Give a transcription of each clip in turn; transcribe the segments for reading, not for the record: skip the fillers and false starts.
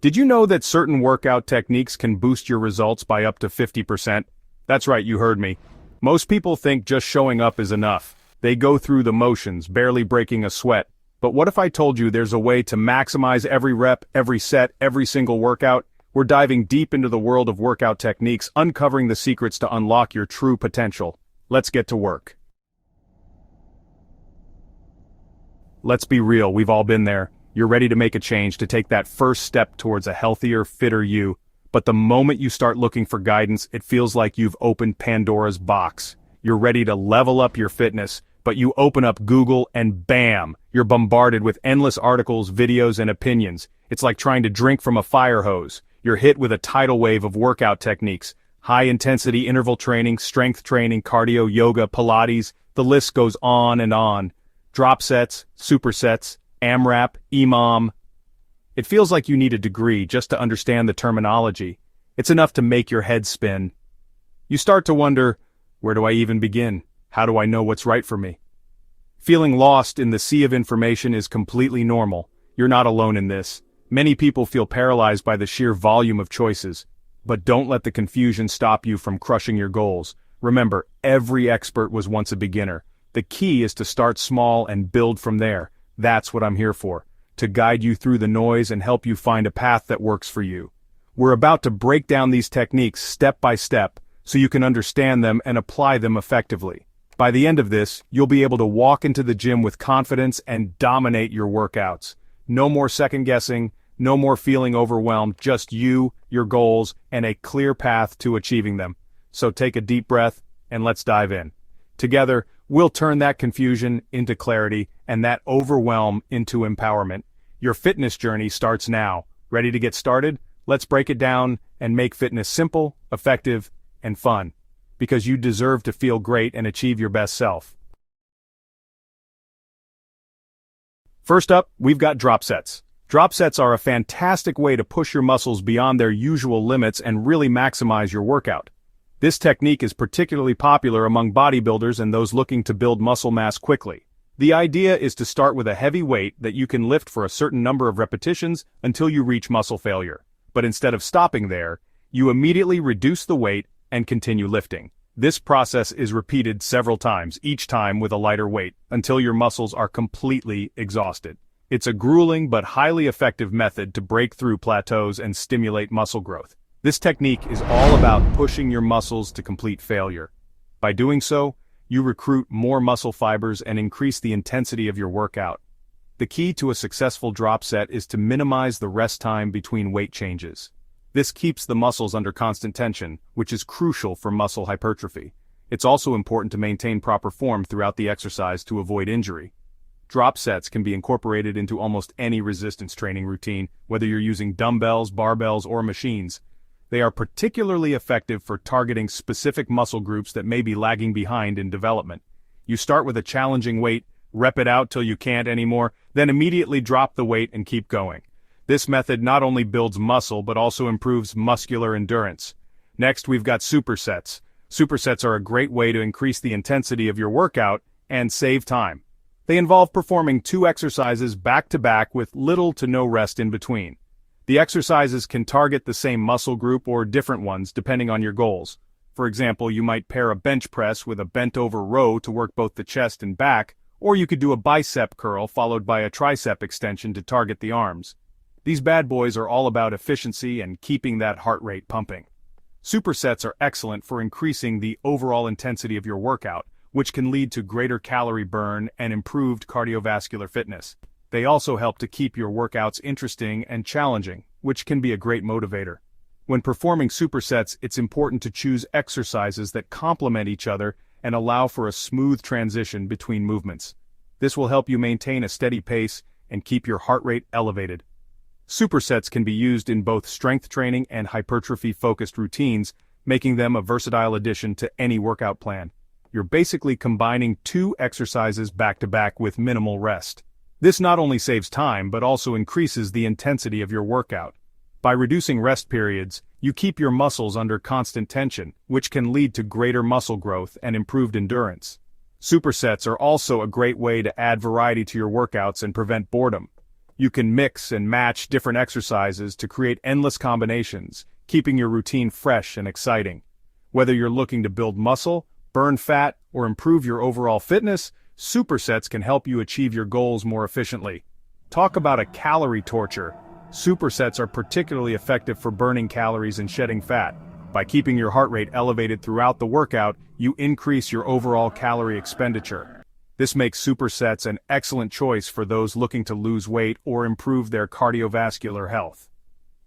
Did you know that certain workout techniques can boost your results by up to 50%? That's right, you heard me. Most people think just showing up is enough. They go through the motions, barely breaking a sweat. But what if I told you there's a way to maximize every rep, every set, every single workout? We're diving deep into the world of workout techniques, uncovering the secrets to unlock your true potential. Let's get to work. Let's be real, we've all been there. You're ready to make a change, to take that first step towards a healthier, fitter you. But the moment you start looking for guidance, it feels like you've opened Pandora's box. You're ready to level up your fitness, but you open up Google and bam, you're bombarded with endless articles, videos, and opinions. It's like trying to drink from a fire hose. You're hit with a tidal wave of workout techniques. High-intensity interval training, strength training, cardio, yoga, Pilates, the list goes on and on. Drop sets, supersets, AMRAP, EMOM. It feels like you need a degree just to understand the terminology. It's enough to make your head spin. You start to wonder, where do I even begin? How do I know what's right for me? Feeling lost in the sea of information is completely normal. You're not alone in this. Many people feel paralyzed by the sheer volume of choices. But don't let the confusion stop you from crushing your goals. Remember, every expert was once a beginner. The key is to start small and build from there. That's what I'm here for, to guide you through the noise and help you find a path that works for you. We're about to break down these techniques step by step, so you can understand them and apply them effectively. By the end of this, you'll be able to walk into the gym with confidence and dominate your workouts. No more second guessing, no more feeling overwhelmed, just you, your goals, and a clear path to achieving them. So take a deep breath, and let's dive in. Together, we'll turn that confusion into clarity and that overwhelm into empowerment. Your fitness journey starts now. Ready to get started? Let's break it down and make fitness simple, effective, and fun. Because you deserve to feel great and achieve your best self. First up, we've got drop sets. Drop sets are a fantastic way to push your muscles beyond their usual limits and really maximize your workout. This technique is particularly popular among bodybuilders and those looking to build muscle mass quickly. The idea is to start with a heavy weight that you can lift for a certain number of repetitions until you reach muscle failure. But instead of stopping there, you immediately reduce the weight and continue lifting. This process is repeated several times, each time with a lighter weight, until your muscles are completely exhausted. It's a grueling but highly effective method to break through plateaus and stimulate muscle growth. This technique is all about pushing your muscles to complete failure. By doing so, you recruit more muscle fibers and increase the intensity of your workout. The key to a successful drop set is to minimize the rest time between weight changes. This keeps the muscles under constant tension, which is crucial for muscle hypertrophy. It's also important to maintain proper form throughout the exercise to avoid injury. Drop sets can be incorporated into almost any resistance training routine, whether you're using dumbbells, barbells, or machines. They are particularly effective for targeting specific muscle groups that may be lagging behind in development. You start with a challenging weight, rep it out till you can't anymore, then immediately drop the weight and keep going. This method not only builds muscle but also improves muscular endurance. Next, we've got supersets. Supersets are a great way to increase the intensity of your workout and save time. They involve performing 2 exercises back-to-back with little to no rest in between. The exercises can target the same muscle group or different ones depending on your goals. For example, you might pair a bench press with a bent-over row to work both the chest and back, or you could do a bicep curl followed by a tricep extension to target the arms. These bad boys are all about efficiency and keeping that heart rate pumping. Supersets are excellent for increasing the overall intensity of your workout, which can lead to greater calorie burn and improved cardiovascular fitness. They also help to keep your workouts interesting and challenging, which can be a great motivator. When performing supersets, it's important to choose exercises that complement each other and allow for a smooth transition between movements. This will help you maintain a steady pace and keep your heart rate elevated. Supersets can be used in both strength training and hypertrophy-focused routines, making them a versatile addition to any workout plan. You're basically combining 2 exercises back-to-back with minimal rest. This not only saves time but also increases the intensity of your workout. By reducing rest periods, you keep your muscles under constant tension, which can lead to greater muscle growth and improved endurance. Supersets are also a great way to add variety to your workouts and prevent boredom. You can mix and match different exercises to create endless combinations, keeping your routine fresh and exciting. Whether you're looking to build muscle, burn fat, or improve your overall fitness, supersets can help you achieve your goals more efficiently. Talk about a calorie torture. Supersets are particularly effective for burning calories and shedding fat. By keeping your heart rate elevated throughout the workout, you increase your overall calorie expenditure. This makes supersets an excellent choice for those looking to lose weight or improve their cardiovascular health.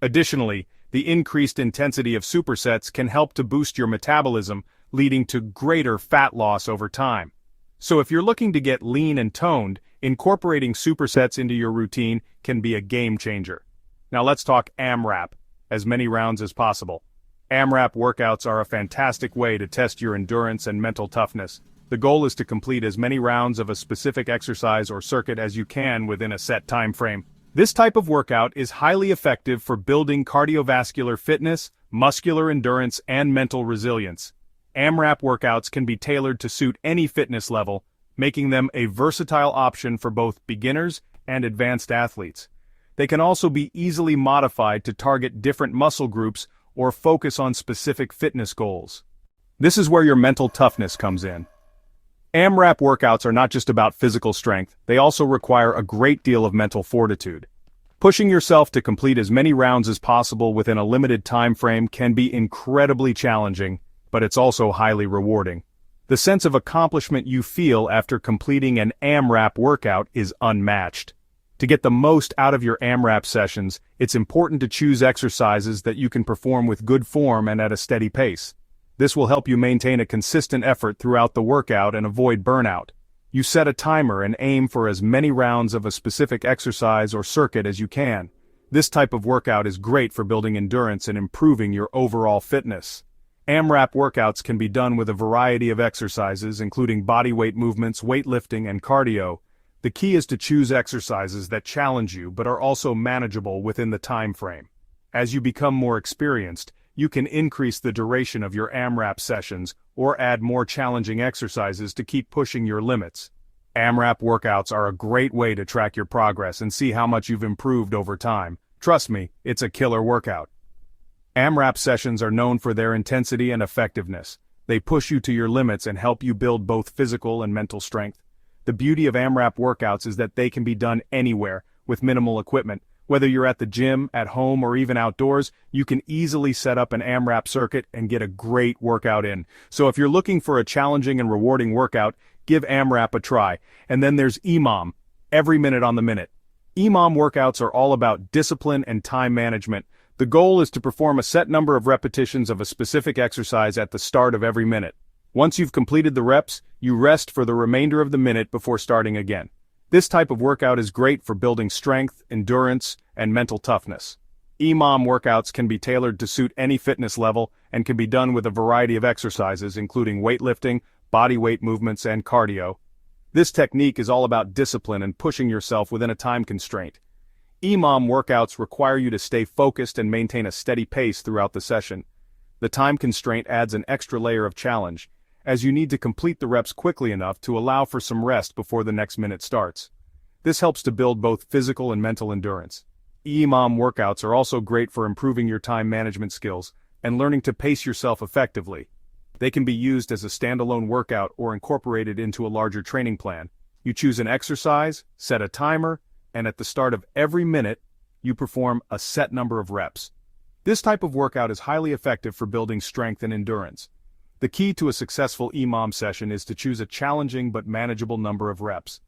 Additionally, the increased intensity of supersets can help to boost your metabolism, leading to greater fat loss over time. So if you're looking to get lean and toned, incorporating supersets into your routine can be a game changer. Now let's talk AMRAP, as many rounds as possible. AMRAP workouts are a fantastic way to test your endurance and mental toughness. The goal is to complete as many rounds of a specific exercise or circuit as you can within a set time frame. This type of workout is highly effective for building cardiovascular fitness, muscular endurance, and mental resilience. AMRAP workouts can be tailored to suit any fitness level, making them a versatile option for both beginners and advanced athletes. They can also be easily modified to target different muscle groups or focus on specific fitness goals. This is where your mental toughness comes in. AMRAP workouts are not just about physical strength, they also require a great deal of mental fortitude. Pushing yourself to complete as many rounds as possible within a limited time frame can be incredibly challenging, but it's also highly rewarding. The sense of accomplishment you feel after completing an AMRAP workout is unmatched. To get the most out of your AMRAP sessions, it's important to choose exercises that you can perform with good form and at a steady pace. This will help you maintain a consistent effort throughout the workout and avoid burnout. You set a timer and aim for as many rounds of a specific exercise or circuit as you can. This type of workout is great for building endurance and improving your overall fitness. AMRAP workouts can be done with a variety of exercises, including bodyweight movements, weightlifting, and cardio. The key is to choose exercises that challenge you but are also manageable within the time frame. As you become more experienced, you can increase the duration of your AMRAP sessions or add more challenging exercises to keep pushing your limits. AMRAP workouts are a great way to track your progress and see how much you've improved over time. Trust me, it's a killer workout. AMRAP sessions are known for their intensity and effectiveness. They push you to your limits and help you build both physical and mental strength. The beauty of AMRAP workouts is that they can be done anywhere, with minimal equipment. Whether you're at the gym, at home, or even outdoors, you can easily set up an AMRAP circuit and get a great workout in. So if you're looking for a challenging and rewarding workout, give AMRAP a try. And then there's EMOM, every minute on the minute. EMOM workouts are all about discipline and time management. The goal is to perform a set number of repetitions of a specific exercise at the start of every minute. Once you've completed the reps, you rest for the remainder of the minute before starting again. This type of workout is great for building strength, endurance, and mental toughness. EMOM workouts can be tailored to suit any fitness level and can be done with a variety of exercises, including weightlifting, body weight movements, and cardio. This technique is all about discipline and pushing yourself within a time constraint. EMOM workouts require you to stay focused and maintain a steady pace throughout the session. The time constraint adds an extra layer of challenge, as you need to complete the reps quickly enough to allow for some rest before the next minute starts. This helps to build both physical and mental endurance. EMOM workouts are also great for improving your time management skills and learning to pace yourself effectively. They can be used as a standalone workout or incorporated into a larger training plan. You choose an exercise, set a timer, and at the start of every minute, you perform a set number of reps. This type of workout is highly effective for building strength and endurance. The key to a successful EMOM session is to choose a challenging but manageable number of reps.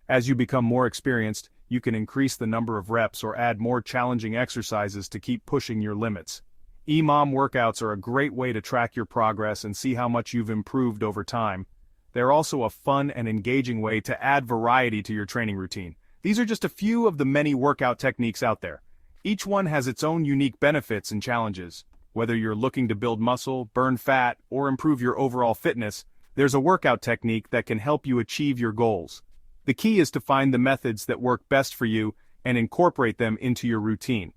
As you become more experienced, you can increase the number of reps or add more challenging exercises to keep pushing your limits. EMOM workouts are a great way to track your progress and see how much you've improved over time. They're also a fun and engaging way to add variety to your training routine. These are just a few of the many workout techniques out there. Each one has its own unique benefits and challenges. Whether you're looking to build muscle, burn fat, or improve your overall fitness, there's a workout technique that can help you achieve your goals. The key is to find the methods that work best for you and incorporate them into your routine.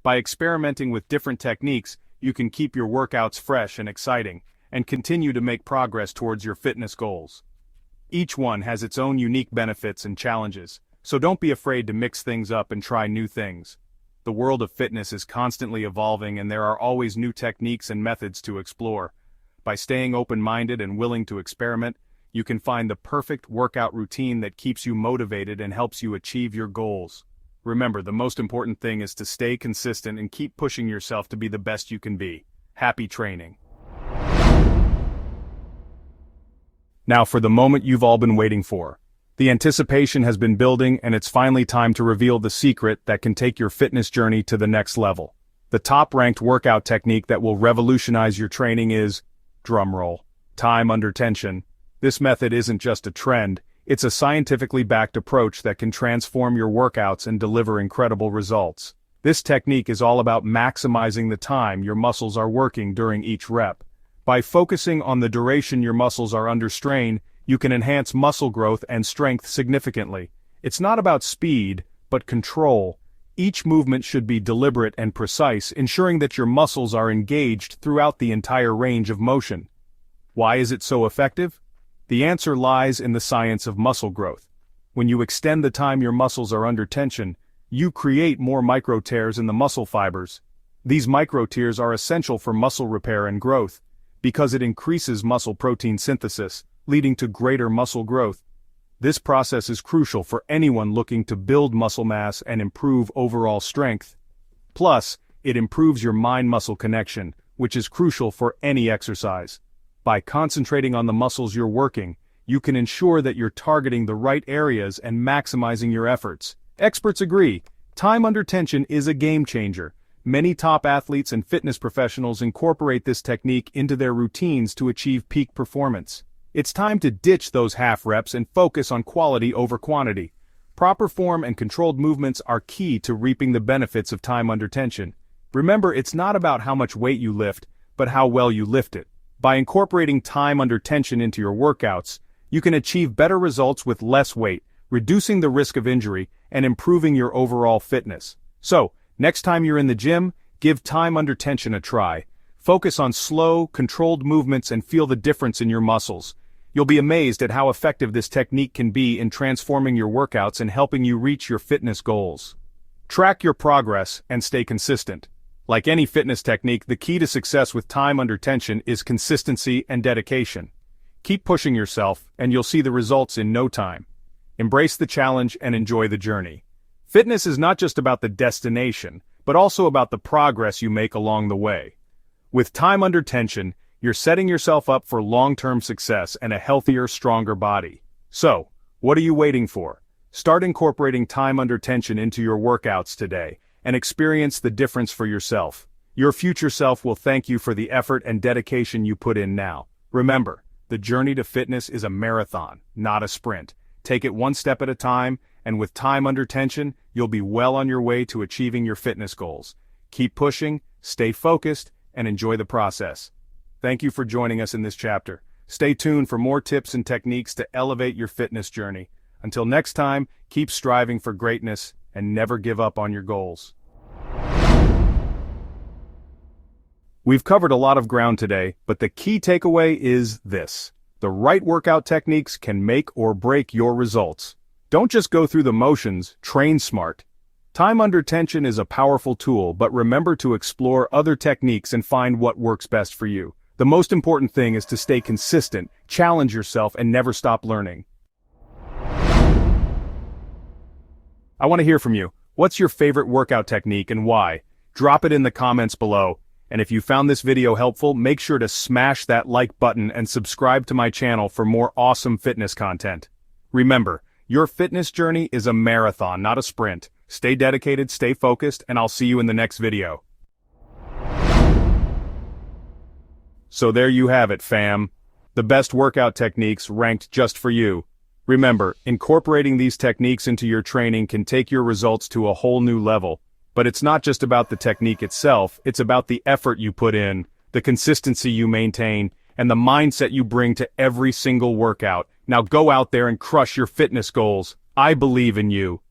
By experimenting with different techniques, you can keep your workouts fresh and exciting, and continue to make progress towards your fitness goals. Each one has its own unique benefits and challenges. so don't be afraid to mix things up and try new things. The world of fitness is constantly evolving and there are always new techniques and methods to explore. By staying open-minded and willing to experiment, you can find the perfect workout routine that keeps you motivated and helps you achieve your goals. Remember, the most important thing is to stay consistent and keep pushing yourself to be the best you can be. Happy training. Now for the moment you've all been waiting for. The anticipation has been building and it's finally time to reveal the secret that can take your fitness journey to the next level. The top-ranked workout technique that will revolutionize your training is, drumroll, time under tension. This method isn't just a trend, it's a scientifically backed approach that can transform your workouts and deliver incredible results. This technique is all about maximizing the time your muscles are working during each rep. By focusing on the duration your muscles are under strain, you can enhance muscle growth and strength significantly. It's not about speed, but control. Each movement should be deliberate and precise, ensuring that your muscles are engaged throughout the entire range of motion. Why is it so effective? The answer lies in the science of muscle growth. When you extend the time your muscles are under tension, you create more micro tears in the muscle fibers. These micro tears are essential for muscle repair and growth, because it increases muscle protein synthesis, leading to greater muscle growth. This process is crucial for anyone looking to build muscle mass and improve overall strength. Plus, it improves your mind-muscle connection, which is crucial for any exercise. By concentrating on the muscles you're working, you can ensure that you're targeting the right areas and maximizing your efforts. Experts agree, time under tension is a game changer. Many top athletes and fitness professionals incorporate this technique into their routines to achieve peak performance. It's time to ditch those half reps and focus on quality over quantity. Proper form and controlled movements are key to reaping the benefits of time under tension. Remember, it's not about how much weight you lift, but how well you lift it. By incorporating time under tension into your workouts, you can achieve better results with less weight, reducing the risk of injury, and improving your overall fitness. So, next time you're in the gym, give time under tension a try. Focus on slow, controlled movements and feel the difference in your muscles. You'll be amazed at how effective this technique can be in transforming your workouts and helping you reach your fitness goals. Track your progress and stay consistent. Like any fitness technique, the key to success with time under tension is consistency and dedication. Keep pushing yourself, and you'll see the results in no time. Embrace the challenge and enjoy the journey. Fitness is not just about the destination, but also about the progress you make along the way. With time under tension, you're setting yourself up for long-term success and a healthier, stronger body. So, what are you waiting for? Start incorporating time under tension into your workouts today, and experience the difference for yourself. Your future self will thank you for the effort and dedication you put in now. Remember, the journey to fitness is a marathon, not a sprint. Take it one step at a time, and with time under tension, you'll be well on your way to achieving your fitness goals. Keep pushing, stay focused, and enjoy the process. Thank you for joining us in this chapter. Stay tuned for more tips and techniques to elevate your fitness journey. Until next time, keep striving for greatness and never give up on your goals. We've covered a lot of ground today, but the key takeaway is this. The right workout techniques can make or break your results. Don't just go through the motions, train smart. Time under tension is a powerful tool, but remember to explore other techniques and find what works best for you. The most important thing is to stay consistent, challenge yourself, and never stop learning. I want to hear from you. What's your favorite workout technique and why? Drop it in the comments below. And if you found this video helpful, make sure to smash that like button and subscribe to my channel for more awesome fitness content. Remember, your fitness journey is a marathon, not a sprint. Stay dedicated, stay focused, and I'll see you in the next video. So there you have it, fam. The best workout techniques ranked just for you. Remember, incorporating these techniques into your training can take your results to a whole new level. But it's not just about the technique itself, it's about the effort you put in, the consistency you maintain, and the mindset you bring to every single workout. Now go out there and crush your fitness goals. I believe in you.